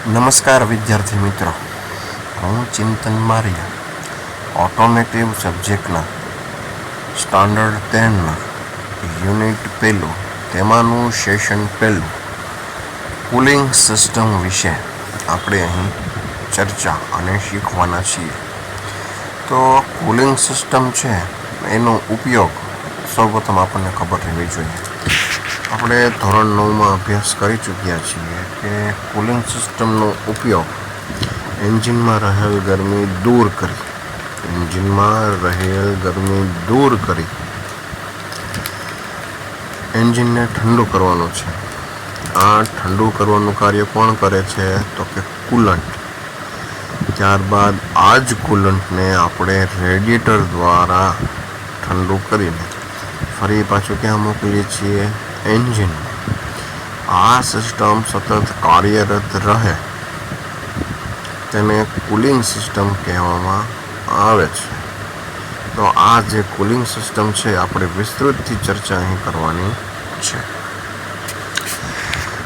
નમસ્કાર વિદ્યાર્થી મિત્રો, હું ચિંતન મારિયા ઓટોમેટિવ સબ્જેક્ટના સ્ટાન્ડર્ડ 10ના યુનિટ પહેલું તેમાંનું સેશન પહેલું કુલિંગ સિસ્ટમ વિશે આપણે અહીં ચર્ચા અને શીખવાના છીએ. તો કુલિંગ સિસ્ટમ છે એનો ઉપયોગ સૌપ્રથમ આપણને ખબર રહેવી જોઈએ. આપણે ધોરણ 9માં અભ્યાસ કરી ચૂક્યા છીએ કે કુલિંગ સિસ્ટમનો ઉપયોગ એન્જિનમાં રહેલ ગરમી દૂર કરી એન્જિનને ઠંડુ કરવાનું છે. આ ઠંડુ કરવાનું કાર્ય કોણ કરે છે? તો કે કુલન્ટ. ત્યારબાદ આ જ કુલન્ટને આપણે રેડિએટર દ્વારા ઠંડુ કરીને ફરી પાછું ક્યાં મોકલીએ છીએ? એન્જિન. આ સિસ્ટમ સતત કાર્યરત રહે તેને કુલિંગ સિસ્ટમ કહેવામાં આવે છે. તો આ જે કુલિંગ સિસ્ટમ છે આપણે વિસ્તૃતથી ચર્ચા અહીં કરવાની છે.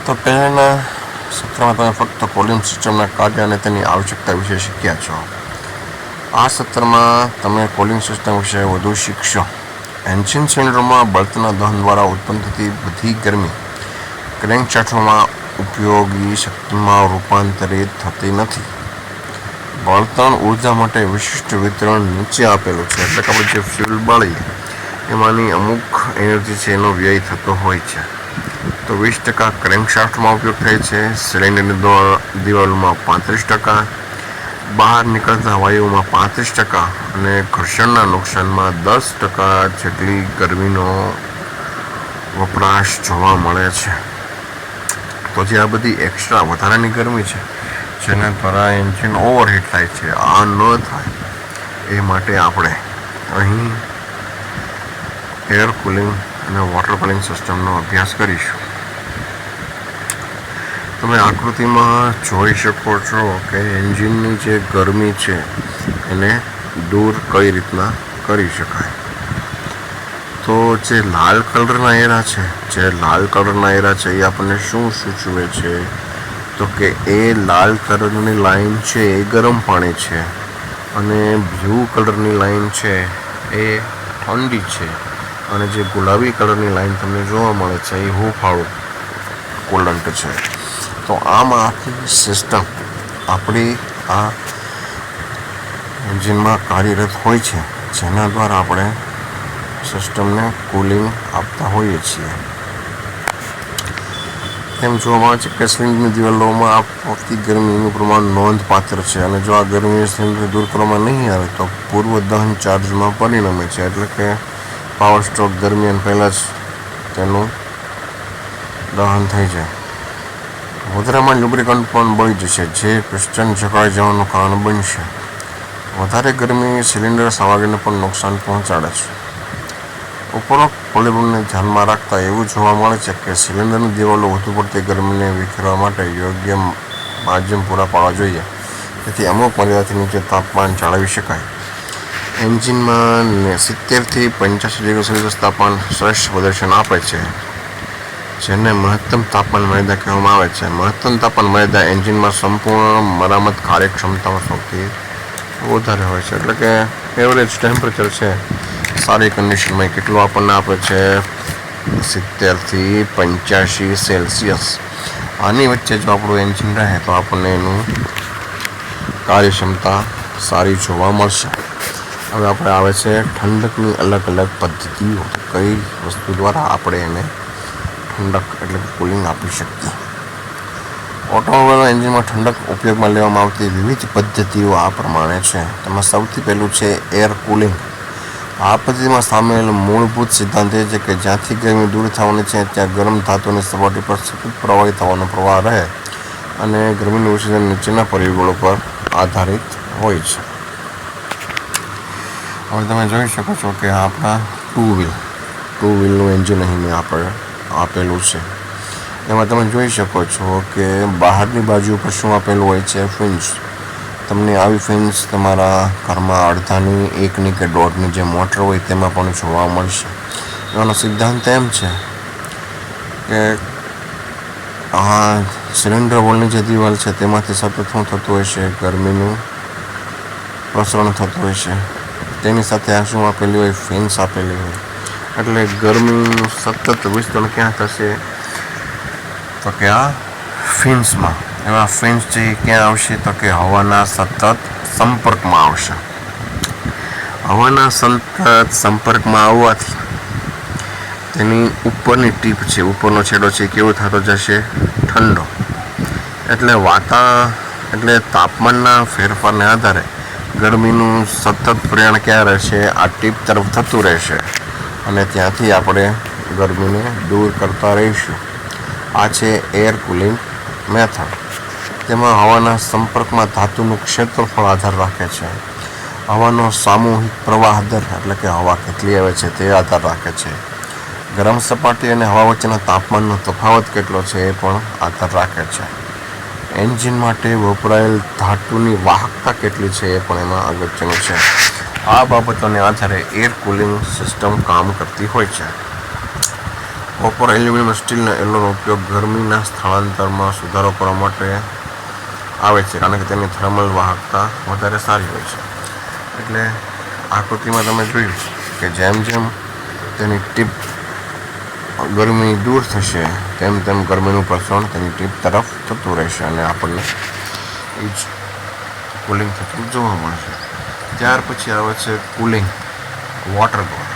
તો પહેલાના સત્રમાં તમે ફક્ત કુલિંગ સિસ્ટમના કાર્ય અને તેની આવશ્યકતા વિશે શીખ્યા છો. આ સત્રમાં તમે કુલિંગ સિસ્ટમ વિશે વધુ શીખશો. એન્જિન સિલિન્ડરમાં બળતણના દહન દ્વારા ઉત્પન્ન થતી બધી ગરમી ક્રેન્કશાફ્ટમાં ઉપયોગી શક્તિમાં રૂપાંતરિત થતી નથી. બળતણ ઉર્જા માટે વિશિષ્ટ વિતરણ નીચે આપેલું છે. એટલે કે આપણે જે ફ્યુલ બાળીએ એમાંની અમુક એનર્જી છે એનો વ્યય થતો હોય છે. તો 20% ક્રેન્કશાફ્ટમાં ઉપયોગ થાય છે, સિલિન્ડરની દિવાલોમાં 35%, બહાર નીકળતા વાયુઓમાં 35% અને ઘર્ષણના નુકસાનમાં 10% જેટલી ગરમીનો વપરાશ જોવા મળે છે. તો જે આ બધી એક્સ્ટ્રા વધારાની ગરમી છે જેના દ્વારા એન્જિન ઓવરહીટ થાય છે, આ ન થાય એ માટે આપણે અહીં એર કુલિંગ અને વોટર કુલિંગ સિસ્ટમનો અભ્યાસ કરીશું. તમે આકૃતિમાં જોઈ શકો છો કે એન્જિનની જે ગરમી છે એને દૂર કઈ રીતના કરી શકાય. તો જે લાલ કલરના એરા છે એ આપણને શું સૂચવે છે? તો કે એ લાલ કલરની લાઈન છે એ ગરમ પાણી છે અને બ્લુ કલરની લાઈન છે એ ઠંડી છે અને જે ગુલાબી કલરની લાઈન તમને જોવા મળે છે એ હૂંફાળું કુલન્ટ છે. તો આમાં આખી સિસ્ટમ આપણી આ એન્જિનમાં કાર્યરત હોય છે જેના દ્વારા આપણે સિસ્ટમને કુલિંગ આપતા હોઈએ છીએ. તેમ જોવા મળે છે કે સિલિન્ડરની દિવાલોમાં આપતી ગરમીનું પ્રમાણ નોંધપાત્ર છે અને જો આ ગરમી સિલિન્ડર દૂર કરવામાં નહીં આવે તો પૂર્વ દહન ચાર્જમાં પરિણમે છે. એટલે કે પાવર સ્ટ્રોક દરમિયાન પહેલાં જ તેનું દહન થઈ જાય. વધારામાં લ્યુબ્રિકન્ટ પણ બળી જશે જે પિસ્ટન જકડાઈ જવાનું કારણ બનશે. વધારે ગરમી સિલિન્ડર સામગ્રીને પણ નુકસાન પહોંચાડે છે. ઉપરોક્ત પરિબળને ધ્યાનમાં રાખતા એવું જોવા મળે છે કે સિલિન્ડરની દિવાલો વધુ પડતી ગરમીને વિખેરવા માટે યોગ્ય માધ્યમ પૂરા પાડવા જોઈએ જેથી અમુક મર્યાદાથી નીચે તાપમાન જાળવી શકાય. એન્જિનમાં 70થી 85 ડિગ્રી સેલ્સિયસ તાપમાન શ્રેષ્ઠ પ્રદર્શન આપે છે જેને મહત્તમ તાપમાન મર્યાદા કહેવામાં આવે છે. મહત્તમ તાપમાન મર્યાદા એન્જિનમાં સંપૂર્ણ મરામત કાર્યક્ષમતામાં સૌથી વધારે હોય છે. એટલે કે એવરેજ ટેમ્પરેચર છે સારી કન્ડિશનમાં કેટલું આપણને આપે છે? 70થી 85 સેલ્સિયસ. આની વચ્ચે જો આપણું એન્જિન રહે તો આપણને એનું કાર્યક્ષમતા સારી જોવા મળશે. હવે આપણે આવે છે ઠંડકની અલગ અલગ પદ્ધતિઓ. કઈ વસ્તુ દ્વારા આપણે એને ઠંડક એટલે કે કુલિંગ આપી શકીએ. ઓટોમોબાઈલ એન્જિનમાં ઠંડક ઉપયોગમાં લેવામાં આવતી વિવિધ પદ્ધતિઓ આ પ્રમાણે છે. તેમાં સૌથી પહેલું છે એર કુલિંગ. આ પદ્ધતિમાં સામેલ મૂળભૂત સિદ્ધાંત એ છે કે જ્યાંથી ગરમી દૂર થવાની છે ત્યાં ગરમ ધાતુની સપાટી પર સતત પ્રવાહી થવાનો પ્રવાહ રહે અને ગરમીનું વિસર્જન નીચેના પરિબળો પર આધારિત હોય છે. હવે તમે જોઈ શકો છો કે આપણા ટુ વ્હીલનું એન્જિન અહીં આપણે આપેલું છે. એમાં તમે જોઈ શકો છો કે બહારની બાજુ પર શું આપેલું હોય છે? ફિન્સ. તમને આવી ફિન્સ તમારા ઘરમાં અડધાની, એકની કે દોઢની જે મોટર હોય તેમાં પણ જોવા મળશે. એનો સિદ્ધાંત એમ છે કે સિલિન્ડર વોલની જે દિવાલ છે તેમાંથી સતત શું થતું હોય છે, ગરમીનું પ્રસરણ થતું હોય છે. તેની સાથે આ શું આપેલી હોય, ફેન્સ આપેલી હોય. એટલે ગરમીનું સતત વિસ્તરણ ક્યાં થશે, તો કે આ ફિન્સમાં. એવા ફિન્સ જે ક્યાં આવશે, તો કે હવાના સતત સંપર્કમાં આવશે. હવાના સતત સંપર્કમાં આવવાથી તેની ઉપરની ટીપ છે, ઉપરનો છેડો છે, કેવો થતો જશે, ઠંડો. એટલે તાપમાનના ફેરફારને આધારે ગરમીનું સતત પ્રયાણ ક્યાં રહેશે, આ ટીપ તરફ થતું રહેશે અને ત્યાંથી આપણે ગરમીને દૂર કરતા રહીશું. આ છે એર કુલિંગ મેથડ. તેમાં હવાના સંપર્કમાં ધાતુનું ક્ષેત્રફળ આધાર રાખે છે. હવાનો સામૂહિક પ્રવાહ દર એટલે કે હવા કેટલી આવે છે તે આધાર રાખે છે. ગરમ સપાટી અને હવા વચ્ચેના તાપમાનનો તફાવત કેટલો છે એ પણ આધાર રાખે છે. એન્જિન માટે વપરાયેલ ધાતુની વાહકતા કેટલી છે એ પણ એમાં અગત્યનું છે. આ બાબતોને આધારે એર કુલિંગ સિસ્ટમ કામ કરતી હોય છે. કોપર, એલ્યુમિનિયમ, સ્ટીલના એલોનો ઉપયોગ ગરમીના સ્થળાંતરમાં સુધારો કરવા માટે આવે છે, કારણ કે તેની થર્મલ વાહકતા વધારે સારી હોય છે. એટલે આકૃતિમાં તમે જોયું કે જેમ જેમ તેની ટીપ ગરમી દૂર થશે તેમ તેમ ગરમીનું પ્રસરણ તેની ટીપ તરફ થતું રહેશે અને આપણને એ જ કુલિંગ થતું જોવા મળશે. ત્યાર પછી આવે છે કુલિંગ વોટર કુલિંગ.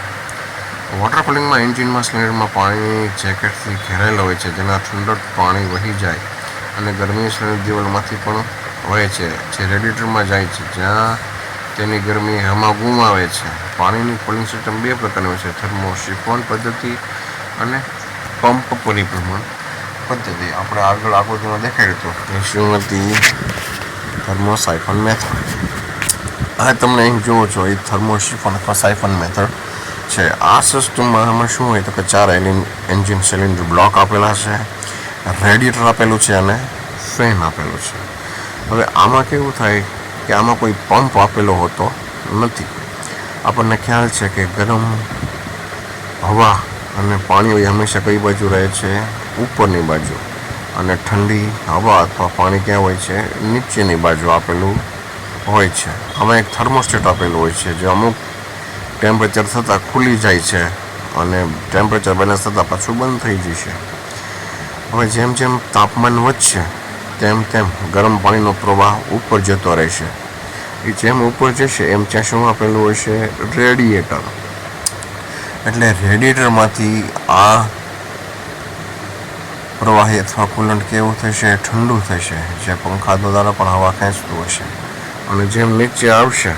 વોટર કુલિંગમાં એન્જિનમાં સિલિન્ડરમાં પાણી જેકેટથી ઘેરાયેલો હોય છે, જેના ઠંડક પાણી વહી જાય અને ગરમી સિલિન્ડર દિવાલમાંથી પણ વહે છે, જે રેડિએટરમાં જાય છે, જ્યાં તેની ગરમી હવામાં ગુમાવે છે. પાણીની કુલિંગ સિસ્ટમ બે પ્રકારની હોય છે, થર્મોસિફોન પદ્ધતિ અને પંપ પરિભ્રમણ પદ્ધતિ. આપણે આગળ આકૃતિમાં દેખાડ્યું હતું એ શું હતી, થર્મોસાઇફન મેથડ. આ તમને અહીં જુઓ છો એ થર્મોસિફોન અથવા સાઇફન મેથડ છે. આ સિસ્ટમમાં આમાં શું હોય તો કે 4 એન્જિન સિલિન્ડર બ્લોક આપેલા છે, રેડિએટર આપેલું છે અને ફેન આપેલું છે. હવે આમાં કેવું થાય કે આમાં કોઈ પંપ આપેલો હોતો નથી. આપણને ખ્યાલ છે કે ગરમ હવા અને પાણી હંમેશા કઈ બાજુ રહે છે, ઉપરની બાજુ, અને ઠંડી હવા અથવા પાણી ક્યાં હોય છે, નીચેની બાજુ આપેલું હોય છે. આમાં એક થર્મોસ્ટેટ આપેલું હોય છે જે અમુક ટેમ્પરેચર થતાં ખુલી જાય છે અને ટેમ્પરેચર બેલેન્સ થતાં પાછું બંધ થઈ જશે. હવે જેમ જેમ તાપમાન વધશે તેમ તેમ ગરમ પાણીનો પ્રવાહ ઉપર જતો રહેશે. એ જેમ ઉપર જશે એમ ત્યાં શું આપેલું હોય છે, રેડિએટર. એટલે રેડિએટરમાંથી આ પ્રવાહી અથવા કુલન્ટ કેવું થશે, ઠંડુ થશે, જે પંખા દ્વારા પણ હવા ખેંચતું હશે. અને જેમ નીચે આવશે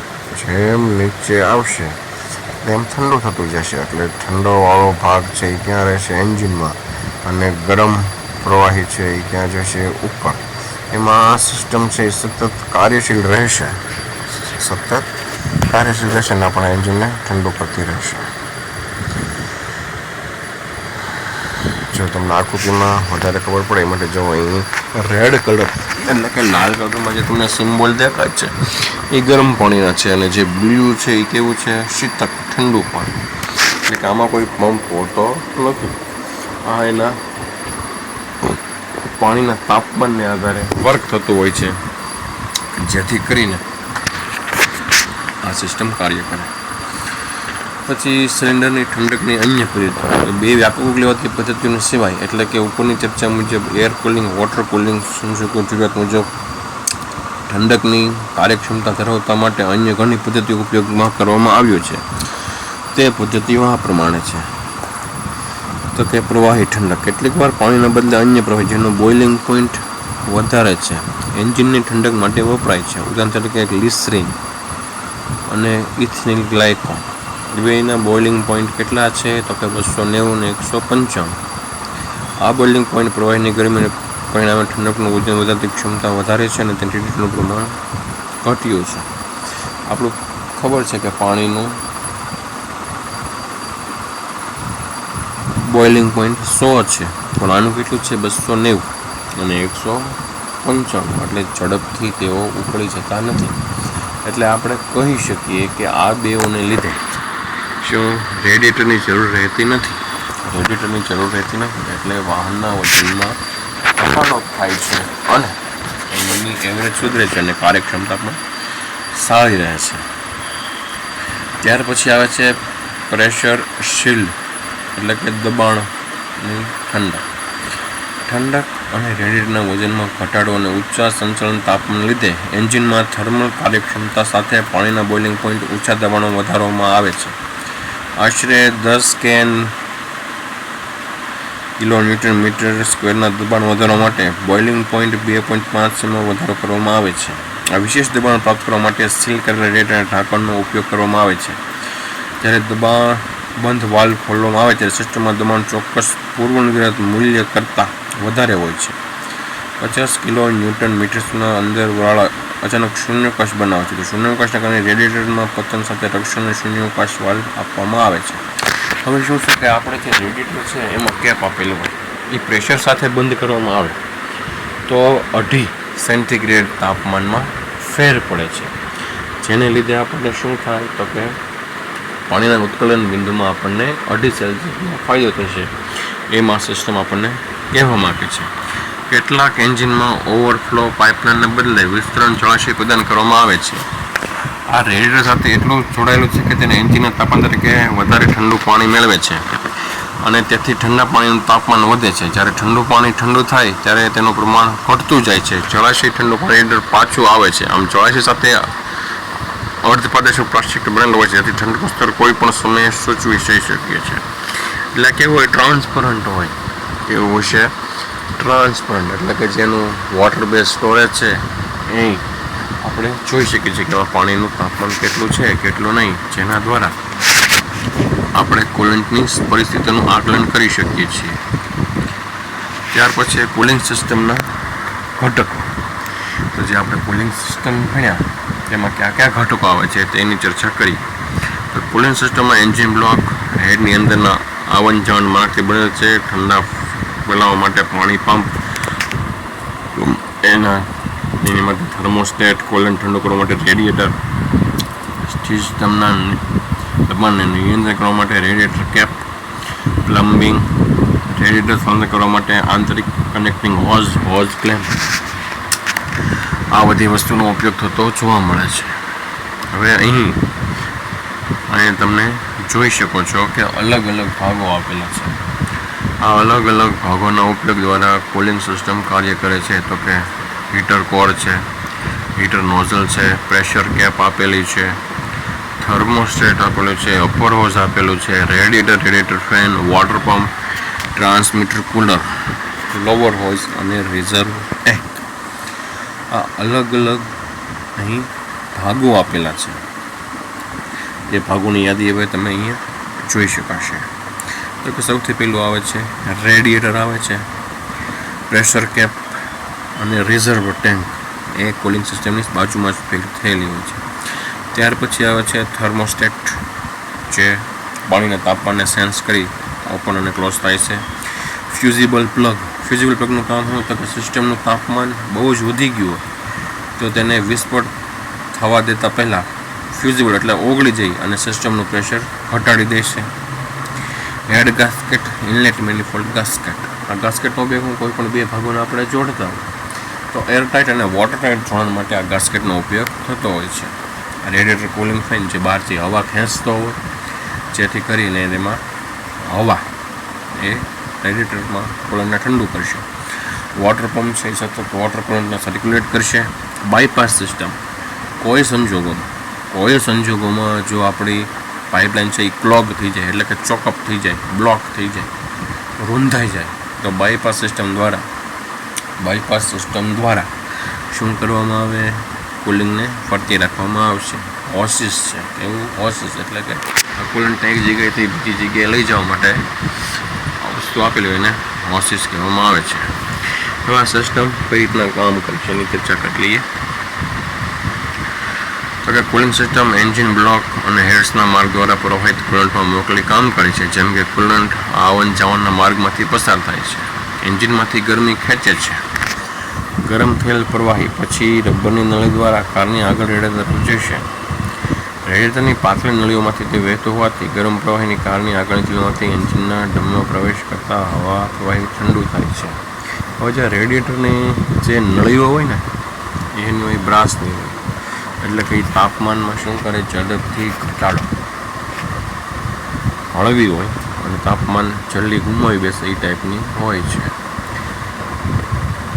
તેમ ઠંડુ થતું જશે. એટલે ઠંડોવાળો ભાગ છે એ ક્યાં રહેશે, એન્જિનમાં, અને ગરમ પ્રવાહી છે એ ક્યાં જશે, ઉપર. એમાં આ સિસ્ટમ છે એ સતત કાર્યશીલ રહેશે અને આપણા એન્જિનને ઠંડુ કરતી રહેશે. જો તમને આકૃતિમાં વધારે ખબર પડે એ માટે જો અહીં રેડ કલર એટલે કે લાલ કલરમાં જે તમને સિમ્બોલ દેખાય છે એ ગરમ પાણીના છે, અને જે બ્લુ છે એ કેવું છે, શીતળ ઠંડુ પાણી. એટલે કે આમાં કોઈ પંપ હોતો નથી. આ એના પાણીના તાપમાનને આધારે વર્ક થતું હોય છે, જેથી કરીને આ સિસ્ટમ કાર્ય કરે. પછી સિલિન્ડરની ઠંડકની અન્ય પદ્ધતિઓ. બે વ્યાપક લેવાતી પદ્ધતિઓને સિવાય, એટલે કે ઉપરની ચર્ચા મુજબ એર કુલિંગ, વોટર કુલિંગ સંશોધકો જરૂરિયાત મુજબ ઠંડકની કાર્યક્ષમતા ધરાવતા માટે અન્ય ઘણી પદ્ધતિઓ ઉપયોગમાં કરવામાં આવ્યો છે. તે પદ્ધતિઓ આ પ્રમાણે છે તો કે પ્રવાહી ઠંડક. કેટલીક વાર પાણીના બદલે અન્ય પ્રવાહી જેનો બોઇલિંગ પોઈન્ટ વધારે છે એન્જિનની ઠંડક માટે વપરાય છે. ઉદાહરણ તરીકે ગ્લિસરીન અને ઇથિલિન ગ્લાયકોલ. બેના બોઇલિંગ પોઈન્ટ કેટલા છે તો કે 290 અને 195. આ બોઇલિંગ પોઈન્ટ પ્રવાહીની ગરમીને પરિણામે ઠંડકનું વજન વધારતી ક્ષમતા વધારે છે અને તેની હીટનું પ્રમાણ ઘટ્યું છે. આપણું ખબર છે કે પાણીનું બોઇલિંગ પોઈન્ટ 100 છે, પણ આનું કેટલું છે, 290 અને 195. એટલે ઝડપથી તેઓ ઉકળી જતા નથી. એટલે આપણે કહી શકીએ કે આ બેઓને લીધે શું રેડિએટરની જરૂર રહેતી નથી. એટલે વાહનના વજનમાં તફાવત ઘટાડો થાય છે અને એન્જિનની એવરેજ સુધરે છે અને કાર્યક્ષમતા પણ સારી રહે છે. ત્યાર પછી આવે છે પ્રેશર શિલ્ડ, એટલે કે દબાણની ઠંડક અને રેડિએટરના વજનમાં ઘટાડો અને ઊંચા સંચાલન તાપમાન લીધે એન્જિનમાં થર્મલ કાર્યક્ષમતા સાથે પાણીના બોઇલિંગ પોઈન્ટ ઊંચા દબાણો વધારવામાં આવે છે. આશરે 10 કિલો ન્યૂટન મીટર સ્ક્વેરના દબાણ વધારવા માટે બોઇલિંગ પોઈન્ટ 2.5 વધારો કરવામાં આવે છે. આ વિશેષ દબાણ પ્રાપ્ત કરવા માટે સીલ કરેલા રેડિએટર અને ઢાંકણનો ઉપયોગ કરવામાં આવે છે. જ્યારે દબાણ બંધ વાલ્વ ખોલવામાં આવે ત્યારે સિસ્ટમમાં દબાણ ચોક્કસ પૂર્વનિર્ધારિત મૂલ્ય કરતાં વધારે હોય છે. 50 કિલો ન્યૂટન મીટર્સના અંદર વરાળ અચાનક શૂન્યાવકાશ બનાવે છે. તો શૂન્યાવકાશના કારણે રેડિએટરમાં પતન સાથે રક્ષણ અને શૂન્યાવકાશ વાલ્વ આપવામાં આવે છે. હવે શું છે કે આપણે જે રેડિએટર છે એમાં કેપ આપેલું હોય એ પ્રેશર સાથે બંધ કરવામાં આવે તો 2.5 સેન્ટીગ્રેડ તાપમાનમાં ફેર પડે છે, જેને લીધે આપણને શું થાય તો કે પાણીના ઉત્કલન બિંદુમાં આપણને 2.5 સેલ્સિયસનો ફાયદો થશે. એમાં સિસ્ટમ આપણને કહેવા માગે છે. કેટલાક એન્જિનમાં ઓવરફ્લો પાઇપલાઇનને બદલે વિસ્તરણ જળાશય પ્રદાન કરવામાં આવે છે. આ રેડિએટર સાથે એટલું જોડાયેલું છે કે તેને એન્જિનના તાપમાન તરીકે વધારે ઠંડુ પાણી મેળવે છે અને તેથી ઠંડા પાણીનું તાપમાન વધે છે. જ્યારે ઠંડુ પાણી ઠંડુ થાય ત્યારે તેનું પ્રમાણ ઘટતું જાય છે. જળાશય ઠંડુ રેડિએટર પાછું આવે છે. આમ જળાશય સાથે અર્ધપારદર્શક પ્લાસ્ટિક બનેલું હોય છે, જેથી ઠંડકનું સ્તર કોઈ પણ સમયે સૂચવી જઈ શકીએ છીએ. એટલે કેવું હોય, ટ્રાન્સપરન્ટ હોય, એવું છે ટ્રાન્સપરન્ટ, એટલે કે જેનું વોટર બેઝ સ્ટોરેજ છે એ આપણે જોઈ શકીએ છીએ કે પાણીનું તાપમાન કેટલું છે કેટલું નહીં, જેના દ્વારા આપણે કુલન્ટની પરિસ્થિતિનું આકલન કરી શકીએ છીએ. ત્યાર પછી કુલિંગ સિસ્ટમના ઘટકો. તો જે આપણે કુલિંગ સિસ્ટમ ભણ્યા તેમાં કયા કયા ઘટકો આવે છે તેની ચર્ચા કરી. તો કુલિંગ સિસ્ટમમાં એન્જિન બ્લોક હેડની અંદરના આવન જાવન માર્ગથી બનેલ છે. ઠંડા ફેલાવવા માટે પાણી પંપ, એની માટે થર્મોસ્ટેટ, કુલન્ટ ઠંડુ કરવા માટે રેડિએટર, સિસ્ટમના દબાણને નિયંત્રણ કરવા માટે રેડિએટર કેપ, પ્લમ્બિંગ, રેડિએટર સંચાલન કરવા માટે આંતરિક કનેક્ટિંગ હોઝ ક્લેમ્પ, આ બધી વસ્તુનો ઉપયોગ થતો જોવા મળે છે. હવે અહીં તમને જોઈ શકો છો કે અલગ અલગ ભાગો આપેલા છે. આ અલગ અલગ ભાગોના ઉપયોગ દ્વારા કુલિંગ સિસ્ટમ કાર્ય કરે છે. તો કે હીટર કોર છે, હીટર નોઝલ છે, પ્રેશર કેપ આપેલી છે, થર્મોસ્ટેટ આપેલું છે, અપર હોઝ આપેલું છે, radiator fan, water pump, transmitter cooler, lower hose અને રિઝર્વ ટેન્ક. આ અલગ અલગ અહીં ભાગો આપેલા છે. એ ભાગોની યાદી હવે તમે અહીંયા જોઈ શકાશે. તો કે સૌથી પહેલું આવે છે રેડિએટર આવે છે, પ્રેશર કેપ અને રિઝર્વ ટેન્ક એ કુલિંગ સિસ્ટમની બાજુમાં જ થયેલી હોય છે. ત્યાર પછી આવે છે થર્મોસ્ટેટ, જે પાણીના તાપમાનને સેન્સ કરી ઓપન અને ક્લોઝ થાય છે. ફ્યુઝિબલ પ્લગનું કામ શું તો કે સિસ્ટમનું તાપમાન બહુ જ વધી ગયું હોય તો તેને વિસ્ફોટ થવા દેતા પહેલાં ફ્યુઝિબલ એટલે ઓગળી જઈ અને સિસ્ટમનું પ્રેશર ઘટાડી દેશે. હેડ ગાસ્કેટ, ઇનલેટ મેનિફોલ્ડ ગાસ્કેટ. આ ગાસ્કેટનો ઉપયોગ કોઈ પણ બે ભાગોને આપણે જોડતા હોય તો એરટાઇટ અને વોટરટાઇટ જોડાણ માટે આ ગાસ્કેટનો ઉપયોગ થતો હોય છે. રેડિએટર કુલિંગ ફેન જે બહારથી હવા ખેંચતો હોય જેથી કરીને એમાં હવા એ રેડિએટરમાં કુલન્ટને ઠંડુ કરશે. વોટર પંપ છે સતત વોટર કરંટને સર્ક્યુલેટ કરશે. બાયપાસ સિસ્ટમ, કોઈ સંજોગોમાં જો આપણી પાઇપલાઇન છે એ ક્લોગ થઈ જાય, એટલે કે ચોકઅપ થઈ જાય, બ્લોક થઈ જાય, રૂંધાઈ જાય તો બાયપાસ સિસ્ટમ દ્વારા શું કરવામાં આવે, કુલિંગને ફરતી રાખવામાં આવશે. હોસીસ છે, એવું હોસીસ એટલે કે કુલન્ટને એક જગ્યાએથી બીજી જગ્યાએ લઈ જવા માટે વસ્તુ આપેલી હોય એને હોસીસ કહેવામાં આવે છે. હવે આ સિસ્ટમ કઈ રીતના કામ કરશે એની ચર્ચા કરી લઈએ. તો કે કુલિંગ સિસ્ટમ એન્જિન બ્લોક અને હેડ્સના માર્ગ દ્વારા પ્રવાહિત કુલન્ટમાં મોકલી કામ કરે છે. જેમ કે કુલન્ટ આવન જાવનના માર્ગમાંથી પસાર થાય છે, એન્જિનમાંથી ગરમી ખેંચે છે. ગરમ થયેલ પ્રવાહી પછી રબરની નળી દ્વારા કારની આગળ રેડિએટર જશે. રેડિએટરની પાતળી નળીઓમાંથી તે વહેતું હોવાથી ગરમ પ્રવાહીની કારની આગળની નળીઓમાંથી એન્જિનના ડમમાં પ્રવેશ કરતા હવા પ્રવાહી ઠંડુ થાય છે. હવે જે રેડિએટરની જે નળીઓ હોય ને એનું એ બ્રાસની હોય, એટલે કે તાપમાનમાં શું કરે, ઝડપથી ઘટાડો, હળવી હોય અને તાપમાન જલ્દી ગુમાવી બેસે એ ટાઈપની હોય છે.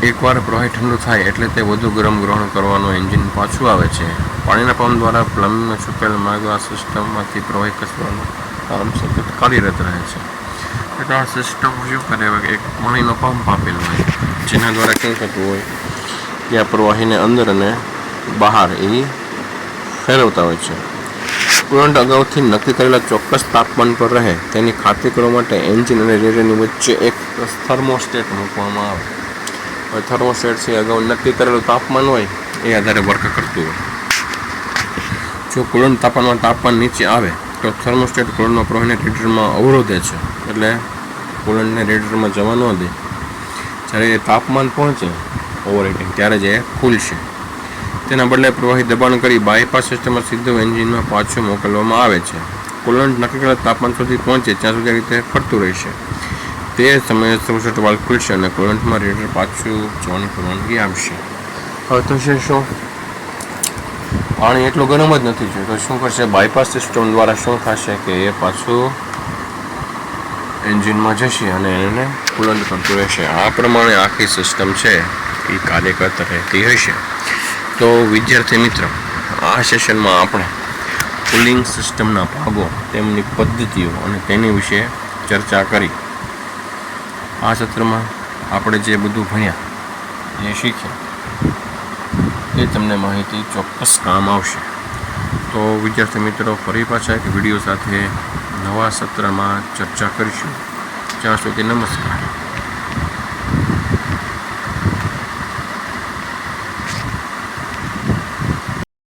એકવાર પ્રવાહી ઠંડુ થાય એટલે તે વધુ ગરમ ગ્રહણ કરવાનું એન્જિન પાછું આવે છે. પાણીના પંપ દ્વારા પ્લમ્બિંગમાં છુપાયેલ માર્ગ આ સિસ્ટમમાંથી પ્રવાહી ખસવાનું કામ સતત કાર્યરત રહે છે. એટલે આ સિસ્ટમ શું કરે, એક પાણીનો પંપ આપેલો હોય જેના દ્વારા શું થતું હોય કે આ પ્રવાહીને અંદર અને બહાર એ ફેરવતા હોય છે. કુલન્ટ અગાઉથી નક્કી કરેલા ચોક્કસ તાપમાન પર રહે તેની ખાતરી કરવા માટે એન્જિન અને રેડિએટરની વચ્ચે એક થર્મોસ્ટેટ મૂકવામાં આવે. હવે થર્મોસ્ટેટ છે અગાઉ નક્કી કરેલું તાપમાન હોય એ આધારે વર્ક કરતું હોય. જો કુલન્ટ તાપમાન નીચે આવે તો થર્મોસ્ટેટ કુલન્ટના પ્રવાહીને રેડિએટરમાં અવરોધે છે, એટલે કુલન્ટને રેડિએટરમાં જવા ન દે. જ્યારે એ તાપમાન પહોંચે ઓવરહીટિંગ ત્યારે જ એ ખુલશે. તેના બદલે પ્રવાહી દબાણ કરી બાયપાસ સિસ્ટમમાં સીધું એન્જિનમાં પાછું મોકલવામાં આવે છે. કુલન્ટ નક્કી કરેલા તાપમાન સુધી પહોંચે ત્યાં સુધી આ રીતે ફરતું રહેશે. તે સમયે થર્મોસ્ટેટ વાલ્વ ખુલશે અને કુલન્ટમાં રેડિએટર પાછું જવાની પરવાનગી આપશે. હવે તો છે શું, પાણી એટલું ગરમ જ નથી જોયું તો શું કરશે, બાયપાસ સિસ્ટમ દ્વારા શું થશે કે એ પાછું એન્જિનમાં જશે અને એને કુલન્ટ કરતું રહેશે. આ પ્રમાણે આખી સિસ્ટમ છે એ કાર્ય કરતા રહેતી હશે. તો વિદ્યાર્થી મિત્રો, આ સેશનમાં આપણે કુલિંગ સિસ્ટમના ભાગો, તેમની પદ્ધતિઓ અને તેની વિશે ચર્ચા કરી. આ સત્રમાં આપણે જે બધું ભણ્યા, જે શીખ્યા, એ તમને માહિતી ચોક્કસ કામ આવશે. તો વિદ્યાર્થી મિત્રો, ફરી પાછા એક વિડીયો સાથે નવા સત્રમાં ચર્ચા કરીશું. ત્યાં સુધી નમસ્કાર.